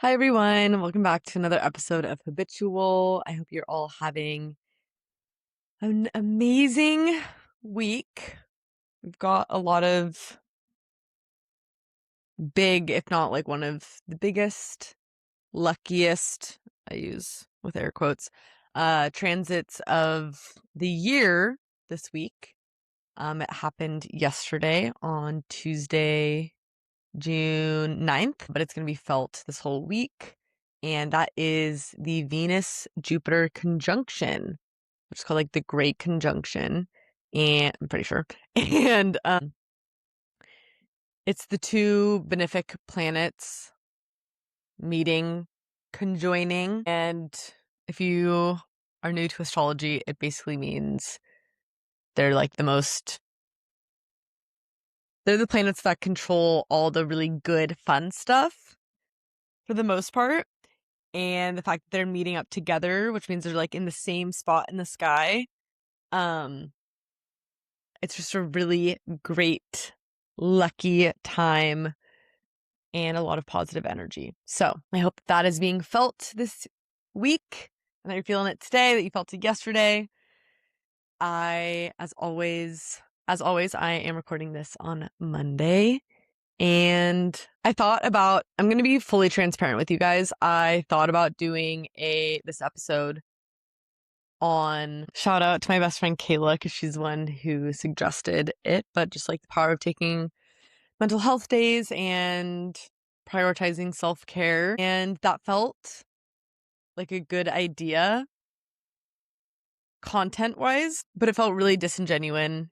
Hi, everyone. Welcome back to another episode of Habitual. I hope you're all having an amazing week. We've got a lot of big, if not like one of the biggest, luckiest, I use with air quotes, transits of the year this week. It happened yesterday on Tuesday, June 9th, but it's going to be felt this whole week. And that is the Venus-Jupiter conjunction, which is called like the Great Conjunction. And I'm pretty sure. And it's the two benefic planets meeting, conjoining. And if you are new to astrology, it basically means they're like they're the planets that control all the really good, fun stuff for the most part. And the fact that they're meeting up together, which means they're like in the same spot in the sky, it's just a really great, lucky time and a lot of positive energy. So I hope that is being felt this week and that you're feeling it today, that you felt it yesterday. As always, I am recording this on Monday. And I'm going to be fully transparent with you guys. I thought about doing this episode on, shout out to my best friend Kayla, because she's the one who suggested it, but just like the power of taking mental health days and prioritizing self-care. And that felt like a good idea content-wise, but it felt really disingenuous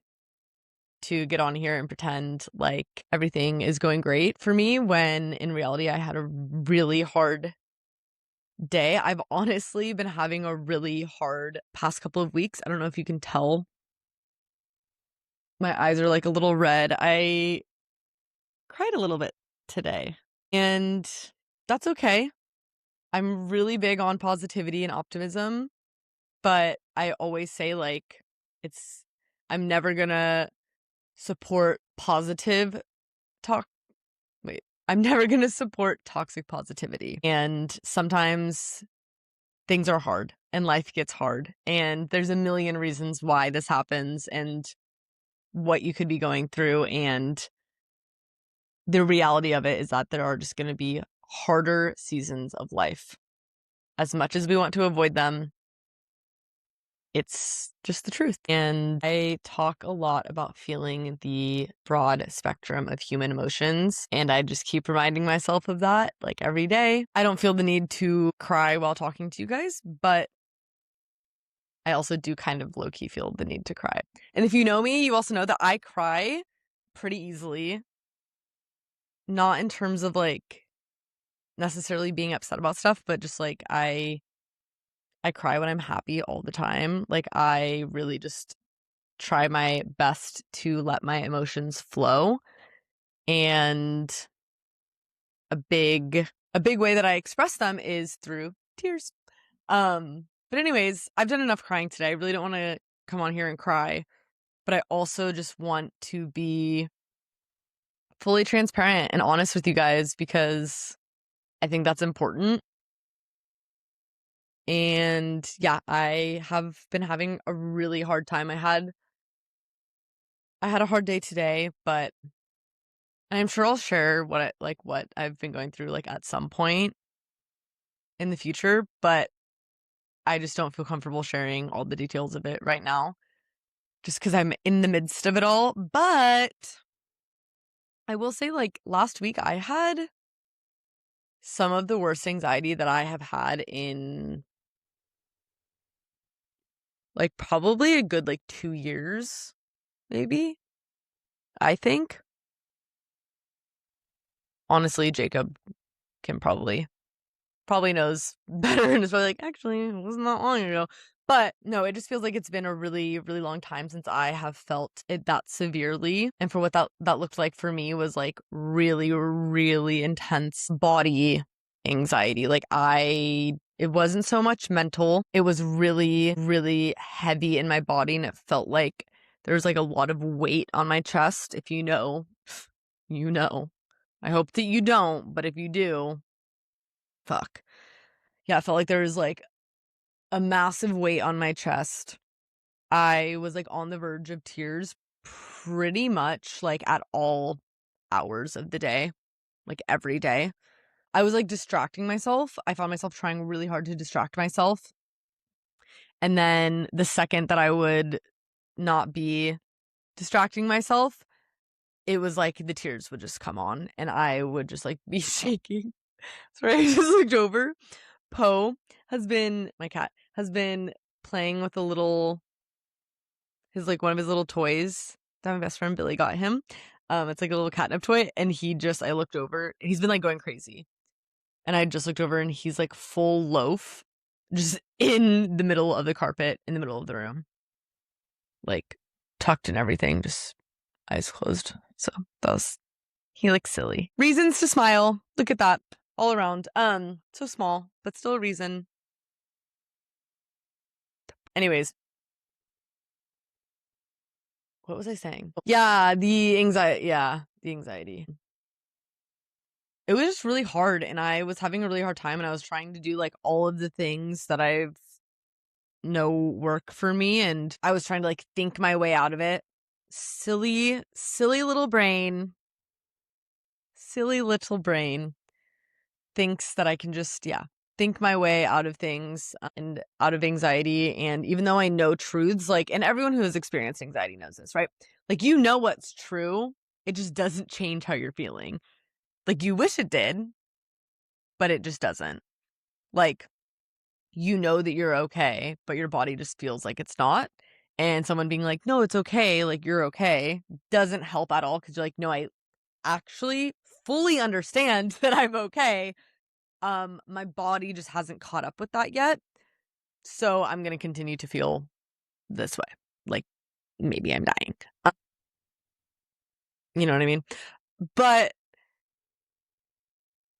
to get on here and pretend like everything is going great for me when in reality I had a really hard day. I've honestly been having a really hard past couple of weeks. I don't know if you can tell. My eyes are like a little red. I cried a little bit today, and that's okay. I'm really big on positivity and optimism, but I always say like I'm never gonna support positive talk. Wait, I'm never gonna support toxic positivity. And sometimes things are hard and life gets hard, and there's a million reasons why this happens and what you could be going through. And the reality of it is that there are just going to be harder seasons of life. As much as we want to avoid them, it's just the truth. And I talk a lot about feeling the broad spectrum of human emotions, and I just keep reminding myself of that like every day. I don't feel the need to cry while talking to you guys, but I also do kind of low-key feel the need to cry. And if you know me, you also know that I cry pretty easily. Not in terms of like necessarily being upset about stuff, but just like I cry when I'm happy all the time. Like I really just try my best to let my emotions flow. And a big way that I express them is through tears. But anyways, I've done enough crying today. I really don't want to come on here and cry, but I also just want to be fully transparent and honest with you guys because I think that's important. And yeah, I have been having a really hard time. I had a hard day today, but I'm sure I'll share what I've been going through like at some point in the future, but I just don't feel comfortable sharing all the details of it right now just cuz I'm in the midst of it all. But I will say like last week I had some of the worst anxiety that I have had in like probably a good like 2 years, maybe. I think. Honestly, Jacob can probably knows better and is probably like, actually, it wasn't that long ago. But no, it just feels like it's been a really, really long time since I have felt it that severely. And for what that looked like for me was like really, really intense body anxiety. Like it wasn't so much mental. It was really, really heavy in my body. And it felt like there was like a lot of weight on my chest. If you know, you know. I hope that you don't, but if you do, fuck. Yeah, I felt like there was like a massive weight on my chest. I was like on the verge of tears pretty much like at all hours of the day, like every day. I was like distracting myself. I found myself trying really hard to distract myself. And then the second that I would not be distracting myself, it was like the tears would just come on and I would just like be shaking. So I just looked over. Poe my cat, has been playing with one of his little toys that my best friend Billy got him. It's like a little catnip toy. And I looked over, he's been like going crazy. And I just looked over and he's like full loaf, just in the middle of the carpet, in the middle of the room. Like tucked and everything, just eyes closed. So he looks silly. Reasons to smile. Look at that. All around. So small, but still a reason. Anyways. What was I saying? Yeah, the anxiety. It was just really hard and I was having a really hard time and I was trying to do like all of the things that I've know work for me and I was trying to like think my way out of it. Silly little brain. Silly little brain thinks that I can just, think my way out of things and out of anxiety. And even though I know truths, like, and everyone who has experienced anxiety knows this, right? Like, you know what's true. It just doesn't change how you're feeling. Like, you wish it did, but it just doesn't. Like, you know that you're okay, but your body just feels like it's not. And someone being like, no, it's okay, like, you're okay, doesn't help at all because you're like, no, I actually fully understand that I'm okay. My body just hasn't caught up with that yet. So I'm going to continue to feel this way. Like maybe I'm dying. You know what I mean? But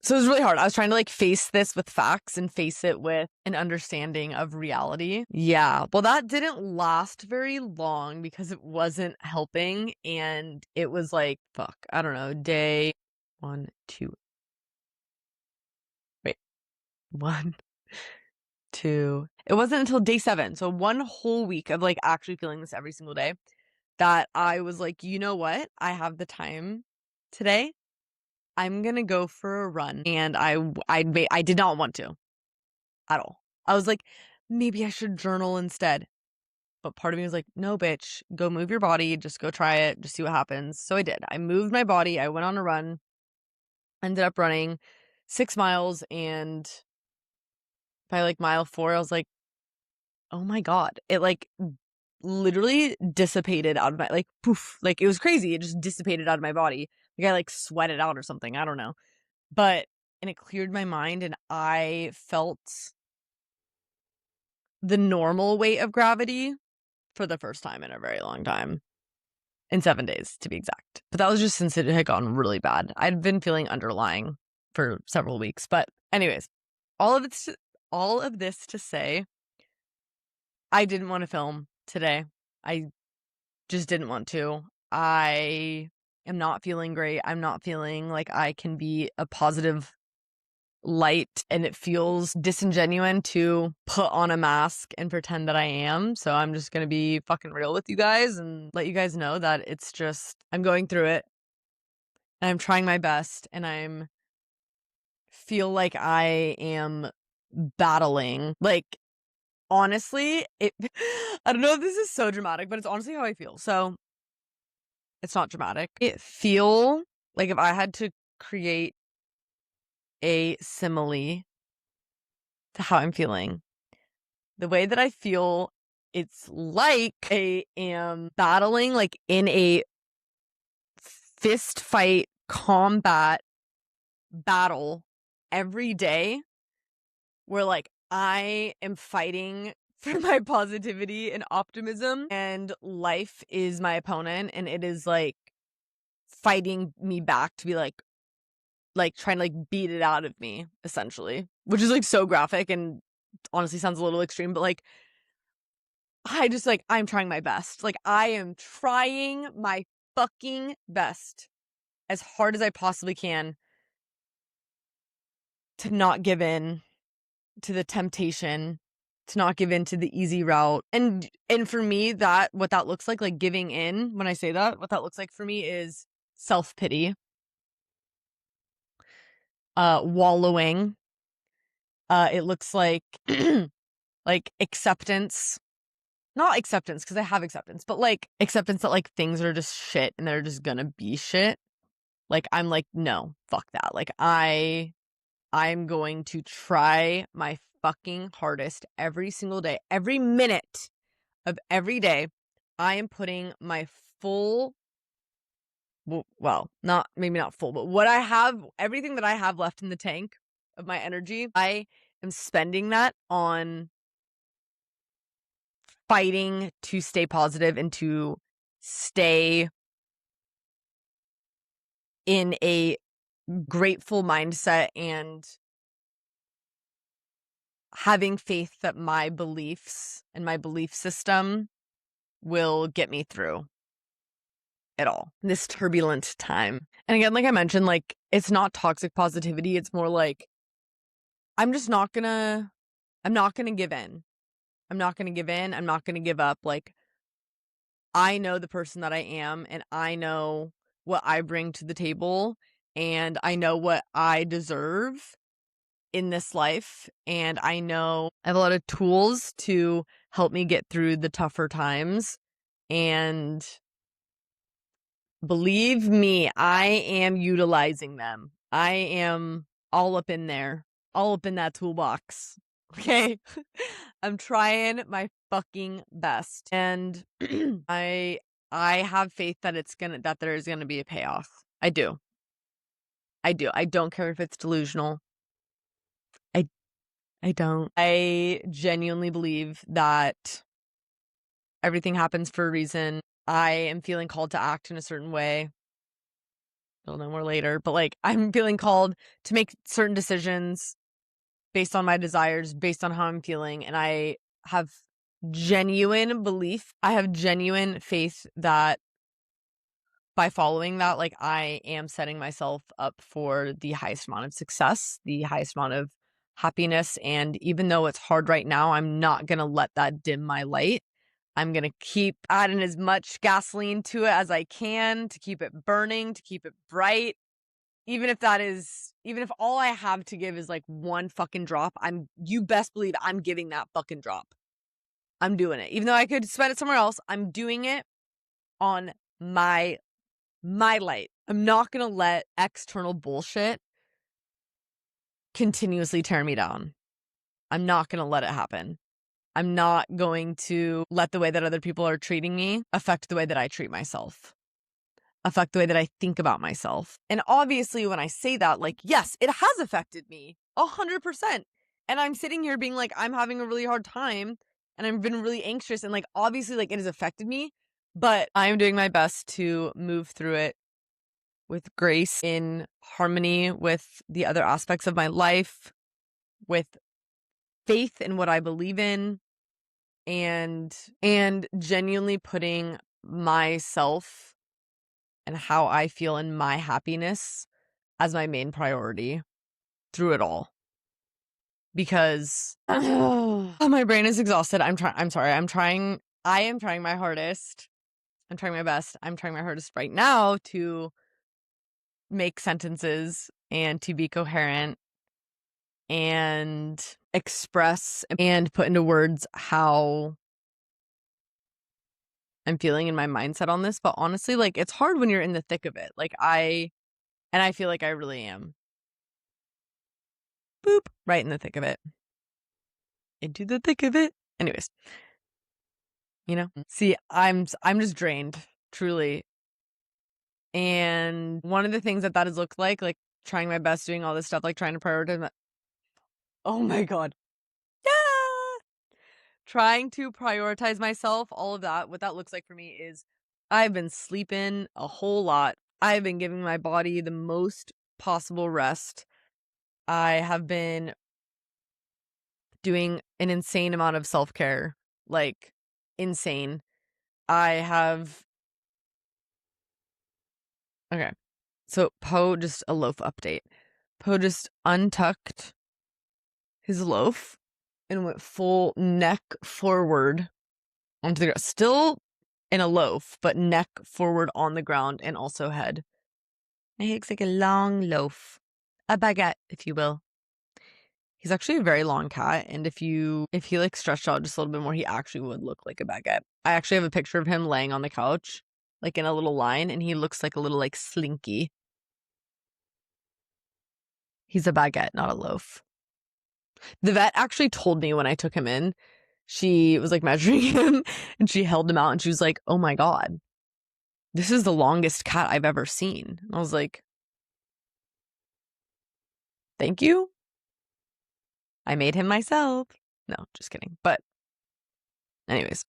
so it was really hard. I was trying to like face this with facts and face it with an understanding of reality. Yeah. Well, that didn't last very long because it wasn't helping. And it was like, fuck, I don't know, day 1, 2. Wait, 1, 2. It wasn't until day 7. So one whole week of like actually feeling this every single day that I was like, you know what? I have the time today. I'm going to go for a run. And I did not want to at all. I was like, maybe I should journal instead. But part of me was like, no, bitch, go move your body. Just go try it. Just see what happens. So I did. I moved my body. I went on a run, ended up running 6 miles. And by like mile 4, I was like, oh my God. It like literally dissipated out of my, like, poof, like it was crazy. It just dissipated out of my body. Like I like sweated out or something. I don't know. And it cleared my mind and I felt the normal weight of gravity for the first time in a very long time. In 7 days, to be exact. But that was just since it had gotten really bad. I'd been feeling underlying for several weeks. But anyways, all of this to say, I didn't want to film today. I just didn't want to. I am not feeling great. I'm not feeling like I can be a positive light, and it feels disingenuous to put on a mask and pretend that I am. So I'm just going to be fucking real with you guys and let you guys know that it's just, I'm going through it and I'm trying my best and feel like I am battling. Like, honestly, I don't know if this is so dramatic, but it's honestly how I feel. So it's not dramatic. It feel like if I had to create a simile to how I'm feeling, the way that I feel, it's like I am battling like in a fist fight combat battle every day where like I am fighting for my positivity and optimism and life is my opponent and it is like fighting me back to be like trying to like beat it out of me essentially, which is like so graphic and honestly sounds a little extreme, but like I just like I'm trying my best. Like I am trying my fucking best as hard as I possibly can to not give in to the temptation, to not give in to the easy route. And for me, that what that looks like giving in, when I say that, what that looks like for me is self-pity, wallowing. It looks like like acceptance. Not acceptance, because I have acceptance, but acceptance that things are just shit and they're just gonna be shit. I'm no, fuck that. I'm going to try my fucking hardest every single day, every minute of every day. I am putting my full, well, not maybe not full, but what I have, everything that I have left in the tank of my energy, I am spending that on fighting to stay positive and to stay in a grateful mindset and having faith that my beliefs and my belief system will get me through it all, this turbulent time. And again, like I mentioned, it's not toxic positivity. It's more I'm not gonna give in. I'm not gonna give in. I'm not gonna give up. I know the person that I am, and I know what I bring to the table, and I know what I deserve in this life, and I know I have a lot of tools to help me get through the tougher times. And believe me, I am utilizing them. I am all up in there, all up in that toolbox. Okay. I'm trying my fucking best. And I have faith that that there's gonna be a payoff. I do. I do. I don't care if it's delusional. I don't. I genuinely believe that everything happens for a reason. I am feeling called to act in a certain way. You'll know more later, but I'm feeling called to make certain decisions based on my desires, based on how I'm feeling. And I have genuine belief. I have genuine faith that by following that, I am setting myself up for the highest amount of success, the highest amount of happiness. And even though it's hard right now, I'm not going to let that dim my light. I'm going to keep adding as much gasoline to it as I can to keep it burning, to keep it bright. Even if all I have to give is one fucking drop, you best believe I'm giving that fucking drop. I'm doing it. Even though I could spend it somewhere else, I'm doing it on my light. I'm not going to let external bullshit continuously tear me down. I'm not going to let it happen. I'm not going to let the way that other people are treating me affect the way that I treat myself, affect the way that I think about myself. And obviously when I say that, yes, it has affected me 100%. And I'm sitting here being I'm having a really hard time and I've been really anxious and obviously it has affected me, but I am doing my best to move through it with grace, in harmony with the other aspects of my life, with faith in what I believe in, and genuinely putting myself and how I feel in my happiness as my main priority through it all. Because my brain is exhausted. I am trying my hardest. I'm trying my best. I'm trying my hardest right now to make sentences and to be coherent and express and put into words how I'm feeling in my mindset on this. But honestly, it's hard when you're in the thick of it. I feel like I really am. Boop, right in the thick of it. Into the thick of it. Anyways, see, I'm just drained, truly. And one of the things that has looked like trying my best, doing all this stuff, trying to prioritize oh my God. Yeah. Trying to prioritize myself, all of that, what that looks like for me is I've been sleeping a whole lot. I've been giving my body the most possible rest. I have been doing an insane amount of self-care, insane. Okay. So just a loaf update. Poe just untucked his loaf and went full neck forward onto the ground. Still in a loaf, but neck forward on the ground and also head. And he looks like a long loaf. A baguette, if you will. He's actually a very long cat, and if he like stretched out just a little bit more, he actually would look like a baguette. I actually have a picture of him laying on the couch, like in a little line, and he looks like a little like slinky. He's a baguette, not a loaf. The vet actually told me when I took him in, she was like measuring him and she held him out and she was like, "Oh my God, this is the longest cat I've ever seen." And I was like, "Thank you. I made him myself." No, just kidding. But anyways,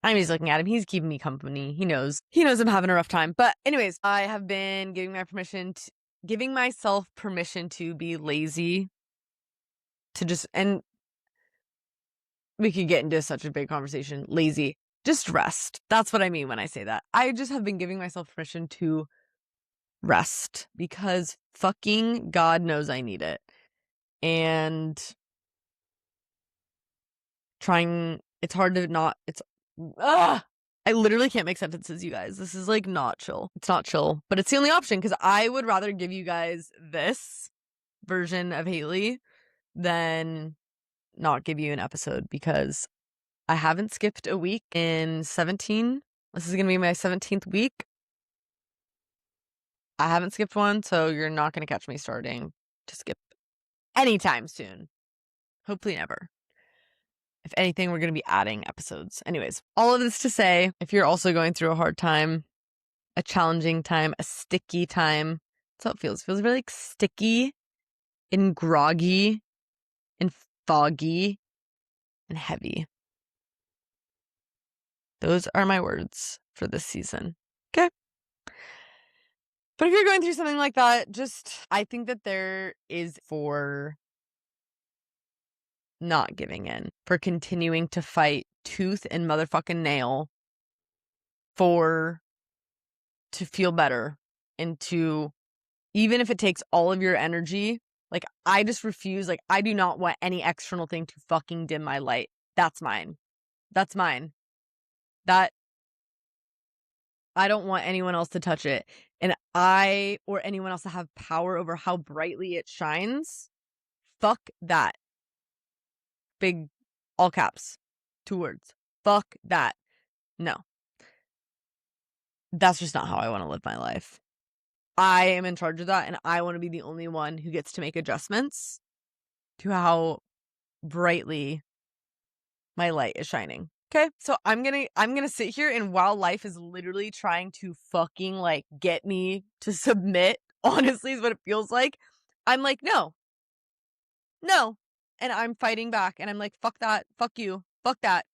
I'm just looking at him. He's keeping me company. He knows I'm having a rough time. But anyways, I have been giving myself permission to be lazy, to just, and we could get into such a big conversation. Lazy, just rest. That's what I mean when I say that. I just have been giving myself permission to rest because fucking God knows I need it. And it's hard to not, I literally can't make sentences, you guys. This is like not chill. It's not chill, but it's the only option because I would rather give you guys this version of Haley than not give you an episode because I haven't skipped a week in 17. This is going to be my 17th week. I haven't skipped one, so you're not going to catch me starting to skip anytime soon. Hopefully never. If anything, we're going to be adding episodes. Anyways, all of this to say, if you're also going through a hard time, a challenging time, a sticky time, that's how it feels. It feels really like sticky and groggy and foggy and heavy. Those are my words for this season. Okay. But if you're going through something like that, I think that there is for not giving in, for continuing to fight tooth and motherfucking nail to feel better and to, even if it takes all of your energy, like I just refuse, like I do not want any external thing to fucking dim my light. That's mine. That's mine. That I don't want anyone else to touch it. And or anyone else to have power over how brightly it shines. Fuck that. Big, all caps, 2 words. Fuck that. No. That's just not how I want to live my life. I am in charge of that, and I want to be the only one who gets to make adjustments to how brightly my light is shining. Okay, so I'm gonna sit here, and while life is literally trying to fucking like get me to submit, honestly is what it feels like, I'm like, no, and I'm fighting back, and I'm like, fuck that, fuck you, fuck that.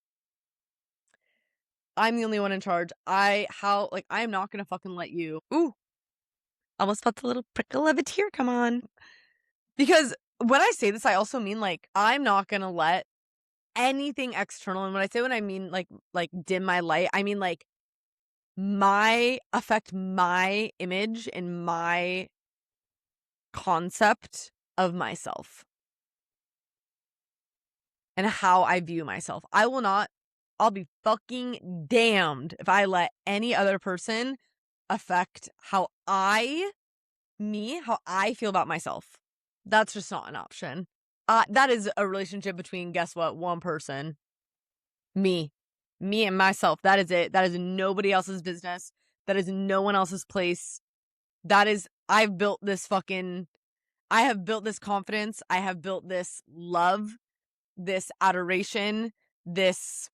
I'm the only one in charge. I am not gonna fucking let you. Ooh, almost felt a little prickle of a tear come on. Because when I say this, I also mean like I'm not gonna let anything external. And when I mean like dim my light, I mean like affect my image and my concept of myself and how I view myself. I'll be fucking damned if I let any other person affect how I feel about myself. That's just not an option. That is a relationship between, guess what, one person. Me and myself. That is it. That is nobody else's business. That is no one else's place. I have built this confidence. I have built this love, this adoration, this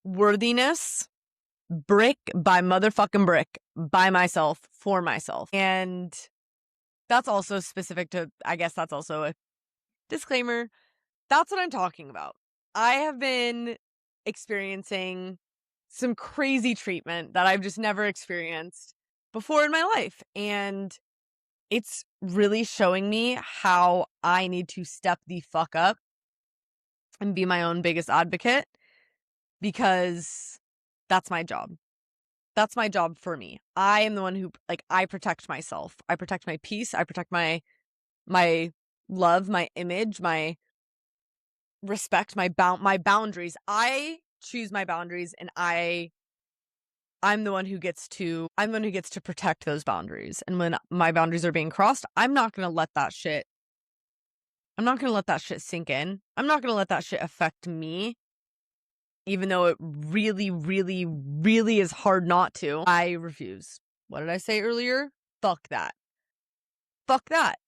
worthiness, brick by motherfucking brick, by myself, for myself. And that's also specific to, I guess that's also a disclaimer. That's what I'm talking about. I have been experiencing some crazy treatment that I've just never experienced before in my life. And it's really showing me how I need to step the fuck up and be my own biggest advocate because that's my job. That's my job for me. I am the one who, like, I protect myself. I protect my peace. I protect my love, my image, my respect, my boundaries. I choose my boundaries, and I'm the one who gets to protect those boundaries. And when my boundaries are being crossed, I'm not going to let that shit sink in. I'm not going to let that shit affect me, even though it really, really, really is hard not to. I refuse. What did I say earlier? Fuck that. Fuck that.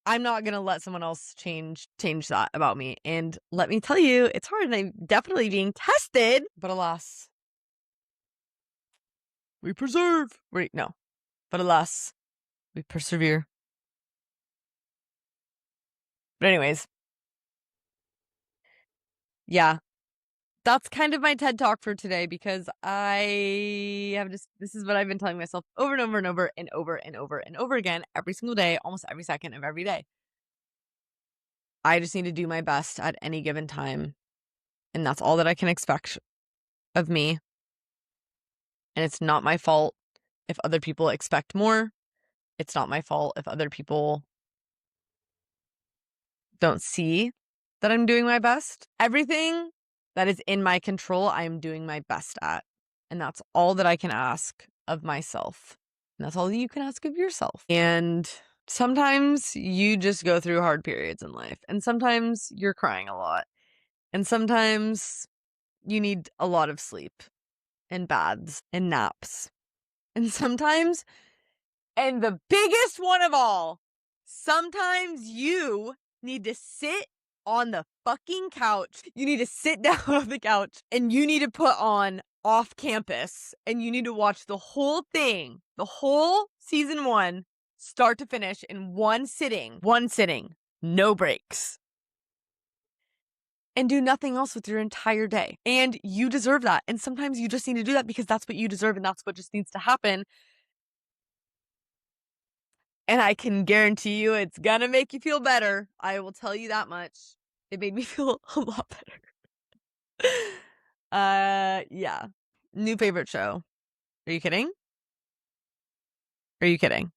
I'm not going to let someone else change that about me. And let me tell you, it's hard, and I'm definitely being tested, but alas, we persevere. Wait, no. But alas, we persevere. But anyways, yeah, that's kind of my TED Talk for today, because this is what I've been telling myself over and over and over and over and over and over again every single day, almost every second of every day. I just need to do my best at any given time, and that's all that I can expect of me. And it's not my fault if other people expect more. It's not my fault if other people don't see that I'm doing my best. Everything that is in my control, I am doing my best at. And that's all that I can ask of myself. And that's all that you can ask of yourself. And sometimes you just go through hard periods in life. And sometimes you're crying a lot. And sometimes you need a lot of sleep and baths and naps. And sometimes, and the biggest one of all, sometimes you need to sit on the fucking couch. You need to sit down on the couch, and you need to put on Off Campus, and you need to watch the whole thing, the whole season 1, start to finish, in one sitting, no breaks, and do nothing else with your entire day. And you deserve that. And sometimes you just need to do that because that's what you deserve, and that's what just needs to happen. And I can guarantee you it's gonna make you feel better. I will tell you that much. It made me feel a lot better. Yeah. New favorite show. Are you kidding? Are you kidding?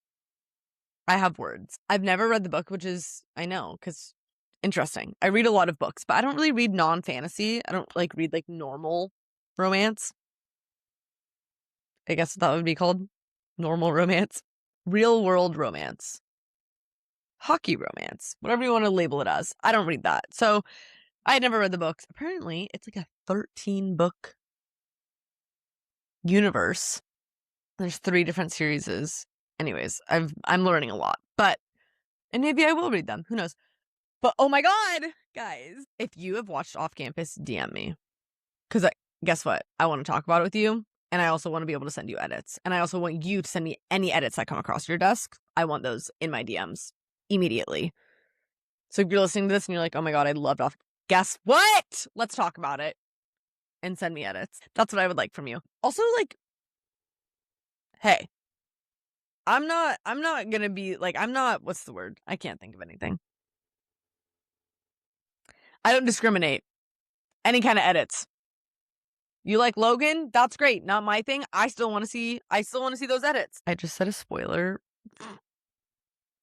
I have words. I've never read the book, which is, I know, because interesting. I read a lot of books, but I don't really read non-fantasy. I don't read normal romance. I guess that would be called normal romance. Real world romance. Hockey romance. Whatever you want to label it as. I don't read that. So I had never read the books. Apparently, it's like a 13-book universe. There's 3 different series. Anyways, I'm learning a lot. And maybe I will read them. Who knows? But oh my god, guys, if you have watched Off Campus, DM me. Because guess what? I want to talk about it with you. And I also want to be able to send you edits. And I also want you to send me any edits that come across your desk. I want those in my DMs immediately. So if you're listening to this and you're like, oh my god, I loved Off, guess what? Let's talk about it. And send me edits. That's what I would like from you. Also, hey, I'm not gonna be what's the word? I can't think of anything. I don't discriminate. Any kind of edits. You like Logan? That's great. Not my thing. I still want to see those edits. I just said a spoiler.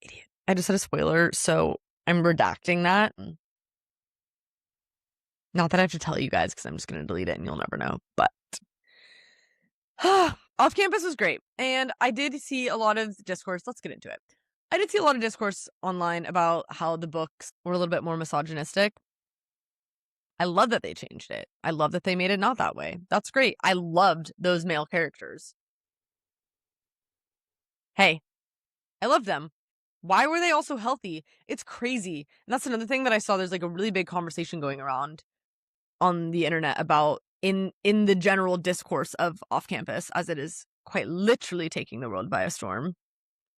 Idiot. I just said a spoiler, so I'm redacting that. Not that I have to tell you guys, because I'm just gonna delete it and you'll never know. But Off Campus was great. And I did see a lot of discourse. Let's get into it. I did see a lot of discourse online about how the books were a little bit more misogynistic. I love that they changed it. I love that they made it not that way. That's great. I loved those male characters. Hey, I loved them. Why were they all so healthy? It's crazy. And that's another thing that I saw. There's a really big conversation going around on the internet about in the general discourse of Off Campus, as it is quite literally taking the world by a storm,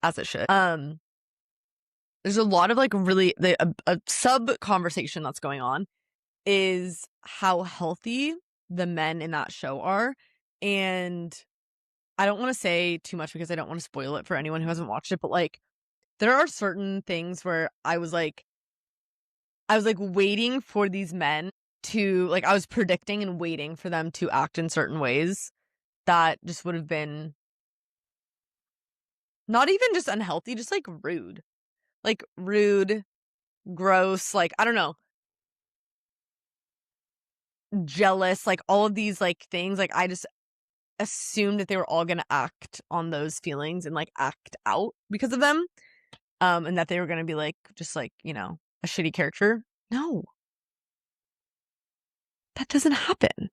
as it should. There's a lot of really a sub conversation that's going on is how healthy the men in that show are. And I don't want to say too much because I don't want to spoil it for anyone who hasn't watched it, but there are certain things where I was waiting for these men to I was predicting and waiting for them to act in certain ways that just would have been not even just unhealthy, just like rude. Like rude, gross, like I don't know, jealous, like all of these like things. Like I just assumed that they were all gonna act on those feelings and like act out because of them. And that they were gonna be like just like, you know, a shitty character. No, that doesn't happen.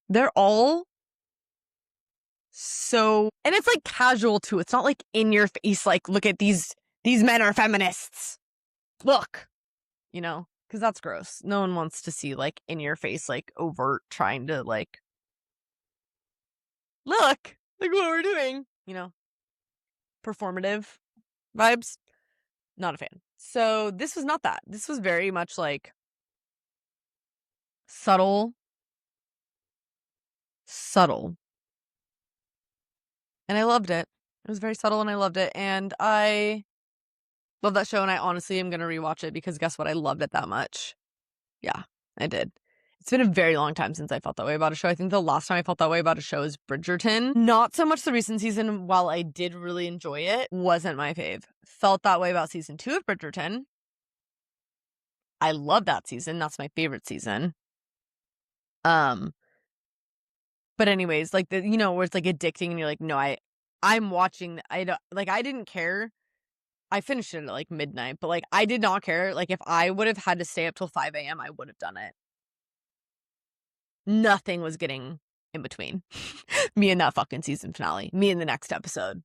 They're all so, and it's like casual too. It's not like in your face, like, look at these men are feminists. Look, you know, because that's gross. No one wants to see like in your face, like overt trying to like, look, like what we're doing, you know, performative vibes. Not a fan. So this was not that. This was very much like subtle, subtle. And I loved it. It was very subtle and I loved it. And I love that show. And I honestly am going to rewatch it because guess what? I loved it that much. Yeah, I did. It's been a very long time since I felt that way about a show. I think the last time I felt that way about a show is Bridgerton. Not so much the recent season, while I did really enjoy it, wasn't my fave. Felt that way about season 2 of Bridgerton. I love that season. That's my favorite season. But anyways, like the, you know, where it's like addicting and you're like, no, I'm watching, I don't, like, I didn't care. I finished it at like midnight, but like, I did not care. Like, if I would have had to stay up till 5 a.m., I would have done it. Nothing was getting in between me and that fucking season finale, me and the next episode.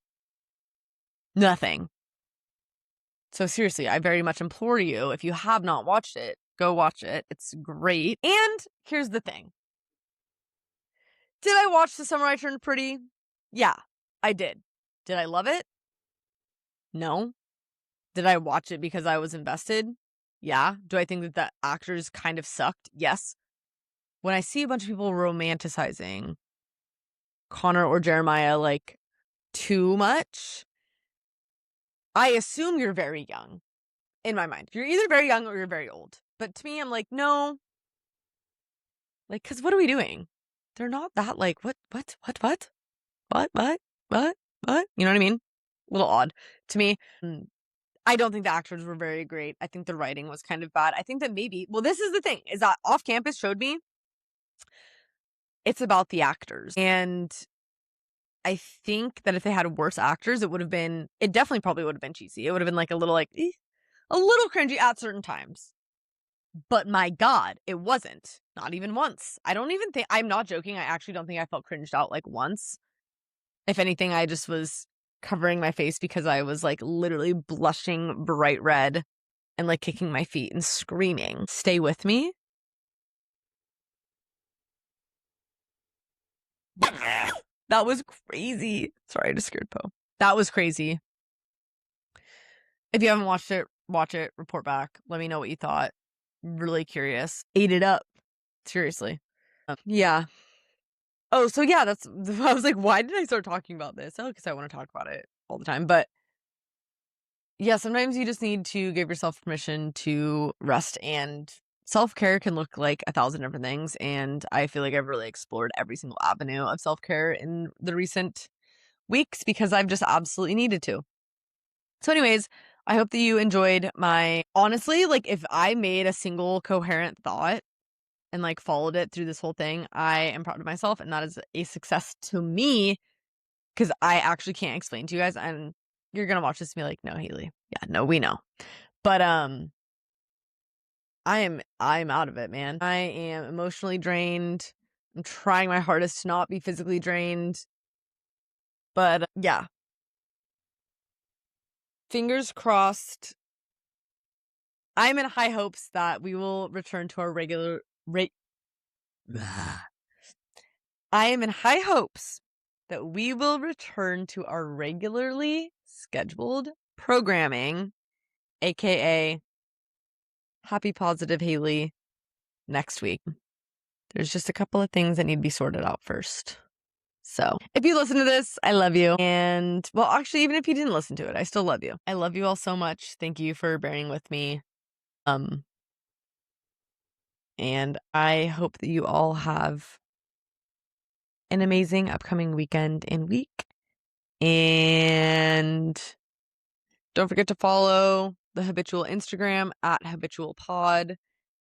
Nothing. So seriously, I very much implore you, if you have not watched it, go watch it. It's great. And here's the thing. Did I watch The Summer I Turned Pretty? Yeah, I did. Did I love it? No. Did I watch it because I was invested? Yeah. Do I think that the actors kind of sucked? Yes. When I see a bunch of people romanticizing Connor or Jeremiah like too much, I assume you're very young. In my mind, you're either very young or you're very old. But to me, I'm like, no. Like, because what are we doing? They're not that like, what? You know what I mean? A little odd to me. I don't think the actors were very great. I think the writing was kind of bad. I think that maybe, well, this is the thing, is that Off Campus showed me it's about the actors. And I think that if they had worse actors, it definitely probably would have been cheesy. It would have been like a little like, a little cringy at certain times. But my God, it wasn't. Not even once. I don't even think, I'm not joking. I actually don't think I felt cringed out like once. If anything, I just was covering my face because I was like literally blushing bright red and like kicking my feet and screaming. Stay with me. That was crazy. Sorry, I just scared Poe. That was crazy. If you haven't watched it, watch it, report back. Let me know what you thought. Really curious. Ate it up. Seriously. Yeah. Oh, so yeah, I was like, why did I start talking about this? Oh, because I want to talk about it all the time. But yeah, sometimes you just need to give yourself permission to rest, and self-care can look like 1,000 different things. And I feel like I've really explored every single avenue of self-care in the recent weeks because I've just absolutely needed to. So anyways, I hope that you enjoyed honestly, like if I made a single coherent thought and like followed it through this whole thing, I am proud of myself, and that is a success to me because I actually can't explain to you guys, and you're gonna watch this and be like, no, Haley. Yeah, no, we know. But I'm out of it, man. I am emotionally drained. I'm trying my hardest to not be physically drained. But yeah. Fingers crossed. I'm in high hopes that we will return to our regular rate. I am in high hopes that we will return to our regularly scheduled programming, aka Happy Positive Haley, next week. There's just a couple of things that need to be sorted out first. So if you listen to this, I love you. And well, actually, even if you didn't listen to it, I still love you. I love you all so much. Thank you for bearing with me. And I hope that you all have an amazing upcoming weekend and week. And don't forget to follow the Habitual Instagram at habitualpod. You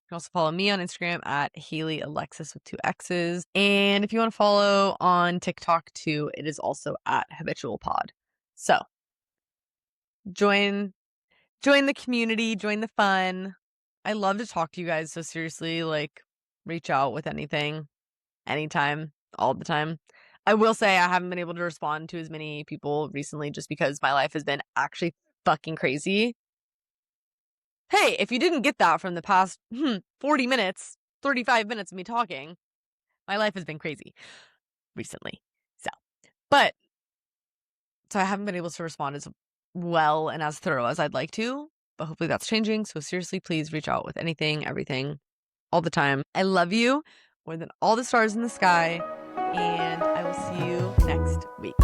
can also follow me on Instagram at Haley Alexis with 2 X's. And if you want to follow on TikTok too, it is also at habitualpod. So join the community, join the fun. I love to talk to you guys. So seriously, like, reach out with anything, anytime, all the time. I will say I haven't been able to respond to as many people recently just because my life has been actually fucking crazy. Hey, if you didn't get that from the past 40 minutes, 35 minutes of me talking, my life has been crazy recently. So I haven't been able to respond as well and as thorough as I'd like to, but hopefully that's changing. So seriously, please reach out with anything, everything, all the time. I love you more than all the stars in the sky, and I will see you next week.